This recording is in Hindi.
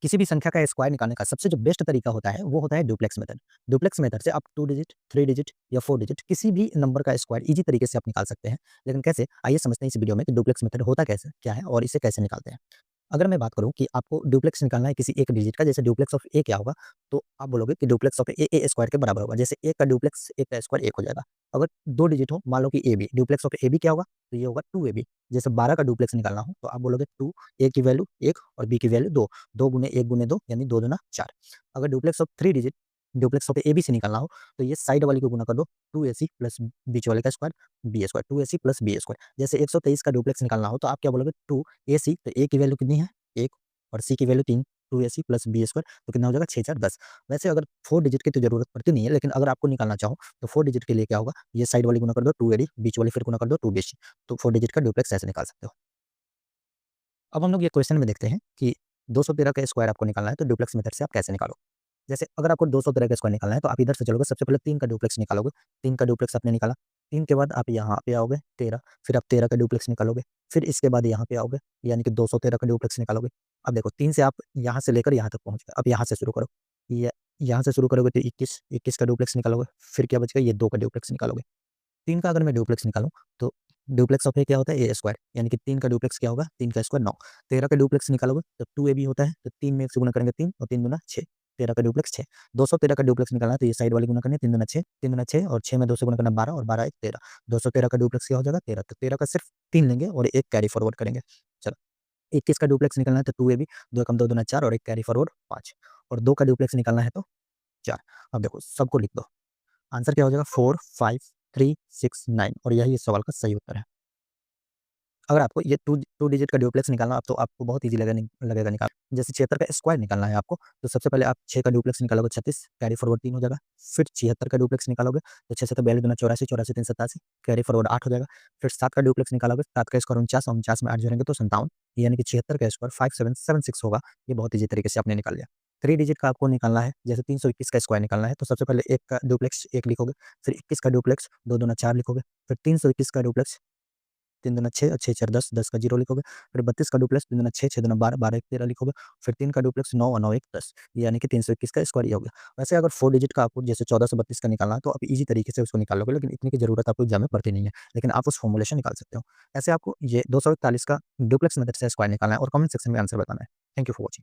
किसी भी संख्या का स्क्वायर निकालने का सबसे जो बेस्ट तरीका होता है वो होता है डुप्लेक्स मेथड। डुप्लेक्स मेथड से आप 2 डिजिट, 3 डिजिट या 4 डिजिट किसी भी नंबर का स्क्वायर ईज़ी तरीके से आप निकाल सकते हैं। लेकिन कैसे? आइए समझते हैं इस वीडियो में कि डुप्लेक्स मेथड होता कैसे क्या है और इसे कैसे निकालते हैं। अगर मैं बात करूँ कि आपको डुप्लेक्स निकालना है किसी एक डिजिट का, जैसे डुप्लेक्स ऑफ ए क्या होगा? तो आप बोलोगे कि डुप्लेक्स ऑफ ए स्क्वायर के बराबर होगा। जैसे 1 का डुप्लेक्स 1 का स्क्वायर 1 हो जाएगा। अगर 2 डिजिट हो, मान लो कि एबी, डुप्लेक्स ऑफ एबी क्या होगा? तो ये होगा 2ab। जैसे 12 का डुप्लेक्स निकालना हो तो आप बोलोगे 2, ए की वैल्यू 1 और बी की वैल्यू 2, 2 गुने 1 गुने 2 यानी 2 दूना 4। अगर duplex of 3 digit duplex of AB से निकालना हो तो ये साइड वाले को गुना कर दो, 2ac प्लस बीच वाले का square B square, 2ac plus B square. जैसे 123 का डुप्लेक्स निकालना हो तो आप क्या बोलोगे? 2ac, तो ए की वैल्यू कितनी है? 1 और सी की value 3, 2ac plus B square, तो कितना हो जाएगा? 6 4 10। वैसे अगर 4 डिजिट की तो ज़रूरत पड़ती नहीं है, लेकिन अगर आपको निकालना चाहो तो 4 डिजिट के लिए क्या होगा? ये साइड वाली गुना कर दो 2ad, बीच वाली फिर गुना कर दो 2bc, तो 4 डिजिट का डुप्लेक्स ऐसे निकाल सकते हो। अब हम लोग ये क्वेश्चन में देखते हैं कि 213 का स्क्वायर आपको निकालना है तो डुप्लेक्स मेथड से आप कैसे निकालोगे? जैसे अगर आपको 213 का स्क्वायर निकालना है तो आप इधर से चलोगे, सबसे पहले 3 का डुप्लेक्स निकालोगे, 3 का डुप्लेक्स आपने निकाला, 3 के बाद आप यहाँ पे आओगे 13, फिर आप 13 का डुप्लेक्स निकालोगे, फिर इसके बाद यहाँ पे आओगे, यानी कि 213 का डुप्लेक्स निकालोगे। अब देखो 3 से आप यहाँ से लेकर यहाँ तक पहुँच गए, अब यहाँ से शुरू करो, ये यहाँ से शुरू करोगे तो 21, 21 का डुप्लेक्स निकालोगे, फिर क्या बचेगा? ये 2 का डुप्लेक्स निकालोगे। 3 का अगर मैं डुप्लेक्स निकालूँ तो डुप्लेक्स ऑफ ए क्या होता है? ए स्क्वायर, यानी कि 3 का डुप्लेक्स क्या होगा? 3 का स्क्वायर 9। 13 का डुप्लेक्स निकालोगे तो 2ab होता है, तो 3 में 1 से गुणा करेंगे 3 और 3 दूना 6, 13 का डुप्लेक्स 6। 213 का डुप्लेक्स निकालना है तो ये साइड वाली गुना करनी है, 3 दूना 6, 3 दूना 6 और 6 में 2 से गुणा करना 12 और 12 1 13। 213 का डुप्लेक्स क्या हो जाएगा? 13, तो 13 का सिर्फ 3 लेंगे और 1 कैरी फॉरवर्ड करेंगे। चलो 21 का डुप्लेक्स निकालना है तो 2ab, 2 एकम 2 दूना 4 और 1 कैरी फॉरवर्ड 5 और 2 का डुप्लेक्स निकालना है तो 4। अब देखो सबको लिख दो। आंसर क्या हो जाएगा? 4 5 3 6 9 और यही इस सवाल का सही उत्तर है। अगर आपको ये टू डिजिट का डुप्लेक्स निकालना अब तो आपको बहुत ईज़ी लगेगा निकालना। जैसे 76 का स्क्वायर निकालना है आपको, तो सबसे पहले आप 6 का डुप्लेक्स निकालोगे 36, कैरी फॉरवर्ड 3 हो जाएगा। फिर 76 का डुप्लेक्स निकालोगे, तो 6 से तो 42 दूना 84, 84 3 87, कैरी फॉरवर्ड 8 हो जाएगा। फिर 7 का डुप्लेक्स निकालोगे, 7 का स्क्वायर 49 और 49 में 8 जोड़ेंगे तो 57, यानी कि 76 का स्क्वायर 5776 होगा। ये बहुत ईज़ी तरीके से आपने निकाल लिया। 3 डिजिट का आपको निकालना है, जैसे 321 का स्क्वायर निकालना है, तो सबसे पहले 1 का डुप्लेक्स 1 लिखोगे, फिर 21 का डुप्लेक्स 2 दूना 4 लिखोगे, फिर 321 का डुप्लेक्स 3 दूना 6 और 6 4 10, 10 का 0 लिखोगे, फिर 32 का डुप्लेक्स 3 दूना 6, 6 दूना 12, 12 1 13 लिखोगे, फिर 3 का डुप्लेक्स 9 और 9 1 10, यानी कि 321 का स्क्वायर ये हो गया। वैसे अगर 4 डिजिट का आपको जैसे 1432 का निकालना है, तो आप ईज़ी तरीके से उसको निकाल लोगे, लेकिन इतने की ज़रूरत आपको एग्ज़ाम में पड़ती नहीं है, लेकिन आप उस फॉर्मूले से निकाल सकते हो। ऐसे आपको ये 241 का डुप्लेक्स मेथड से स्क्वायर निकालना है और कमेंट सेक्शन में आंसर बताना है। Thank you for watching.